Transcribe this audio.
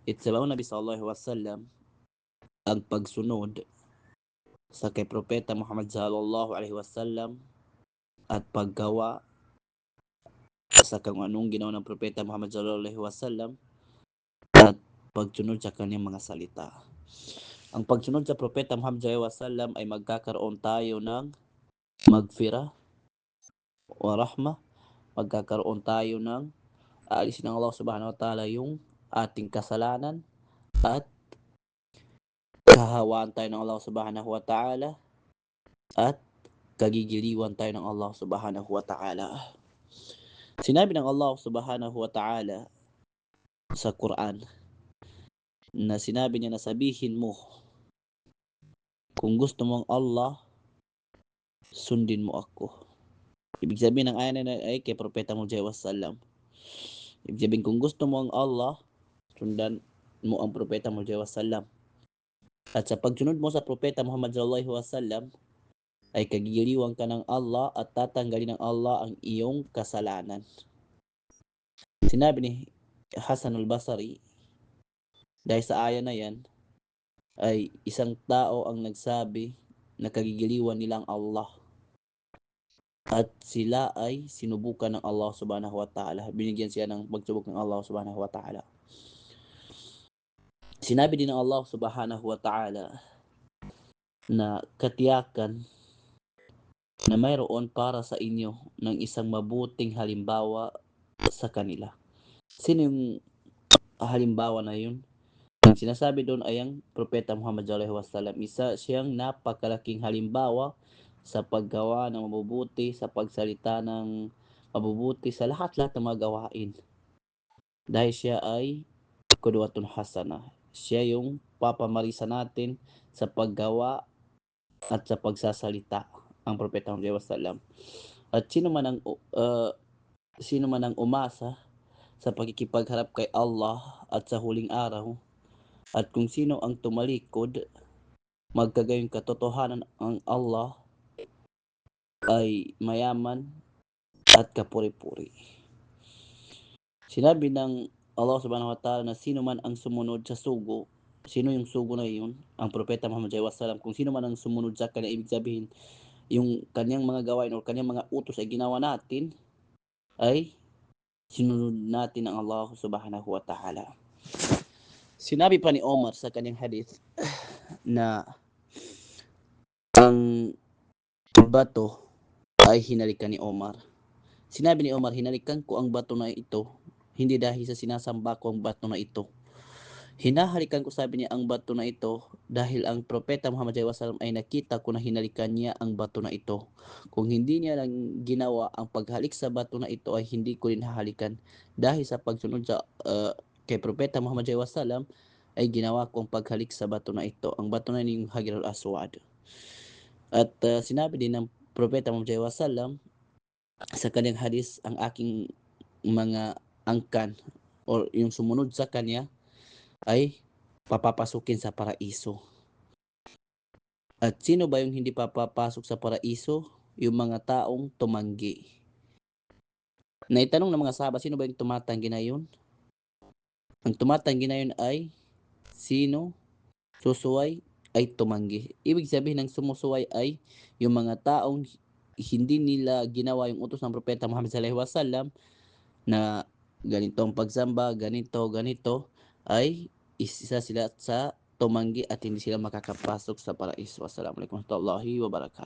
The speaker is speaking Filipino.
Itsabaw Nabi sallallahu alaihi wasallam ang pagsunod sa kay Propeta Muhammad sallallahu alaihi wasallam at paggawa sa kung anong ginawa ng Propeta Muhammad sallallahu alaihi wasallam at pagsunod sa kanyang mga salita. Ang pagsunod sa Propeta Muhammad sallallahu alaihi wasallam ay magkakaroon tayo ng magfira o rahma, magkakaroon tayo ng aalisin ng Allah subhanahu wa ta'ala yung ating kasalanan at kahawaan tayo ng Allah subhanahu wa ta'ala at kagigiliwan tayo ng Allah subhanahu wa ta'ala. Sinabi ng Allah subhanahu wa ta'ala sa Quran na sinabi niya na sabihin mo, kung gusto mong Allah, sundin mo ako. Ibig sabihin ng ayan na ay kay Propeta Muhammad sallam. Ibig sabihin kung gusto mo ang Allah, sundan mo ang Propeta Muhammad sallam. At sa pagsunod mo sa Propeta Muhammad sallallahu alaihi wasallam ay kagigiliwan ka ng Allah at tatanggalin ng Allah ang iyong kasalanan. Sinabi ni Hasan al-Basri dahil sa aya na yan ay isang tao ang nagsabi na kagigiliwan nilang Allah at sila ay sinubukan ng Allah subhanahu wa ta'ala. Binigyan siya ng pagsubok ng Allah subhanahu wa ta'ala. Sinabi din ng Allah subhanahu wa ta'ala na katiyakan na mayroon para sa inyo ng isang mabuting halimbawa sa kanila. Sino yung halimbawa na yun? Ang sinasabi doon ay ang Propeta Muhammad sallallahu alaihi wasallam. Isa siyang napakalaking halimbawa sa paggawa ng mabubuti, sa pagsalita ng mabubuti, sa lahat-lahat ng mga gawain. Dahil siya ay qudwatun hasana. Siya yung papamarisa natin sa paggawa at sa pagsasalita, ang Propeta Muhammad sallallahu alaihi wasallam. At sino man ang umasa sa pagkikipagharap kay Allah at sa huling araw, at kung sino ang tumalikod, magkagayong katotohanan ang Allah ay mayaman at kapuri-puri. Sinabi ng Allah subhanahu wa ta'ala na sino man ang sumunod sa sugo, sino yung sugo na yun? Ang Propeta Muhammad sallallahu alaihi wasallam. Kung sino man ang sumunod sa kanya, ibig sabihin, yung kanyang mga gawain o kanyang mga utos ay ginawa natin, ay sinunod natin ang Allah subhanahu wa ta'ala. Sinabi pa ni Omar sa kanyang hadith na ang bato ay hinalikan ni Omar. Sinabi ni Omar, hinalikan ko ang bato na ito, hindi dahil sa sinasamba ko ang bato na ito. Hinahalikan ko, sabi niya, ang bato na ito dahil ang Propeta Muhammad sallallahu alaihi wasallam ay nakita ko na hinalikan niya ang bato na ito. Kung hindi niya lang ginawa ang paghalik sa bato na ito ay hindi ko rin hahalikan. Dahil sa pagsunod sa kay Propeta Muhammad sallallahu alaihi wasallam ay ginawa ko ang paghalik sa bato na ito. Ang bato na yung Hajar al-Aswad. At sinabi din ng Propeta Muhammad sallallahu alaihi wasallam sa kanyang hadis, ang aking mga angkan o yung sumunod sa kanya ay papapasukin sa paraiso. At sino ba yung hindi papapasok sa paraiso? Yung mga taong tumanggi. Naitanong ng mga sahabat, sino ba yung tumatanggi na yun? Ang tumatanggi na yun ay sino? Susuway ay tumanggi. Ibig sabihin ng sumusuway ay yung mga taong hindi nila ginawa yung utos ng Propeta Muhammad sallallahu alaihi wasallam na ganitong pagsamba, ganito, ay isa sila sa tumanggi at hindi sila makakapasok sa paraiso. Wassalamualaikum warahmatullahi wabarakatuh.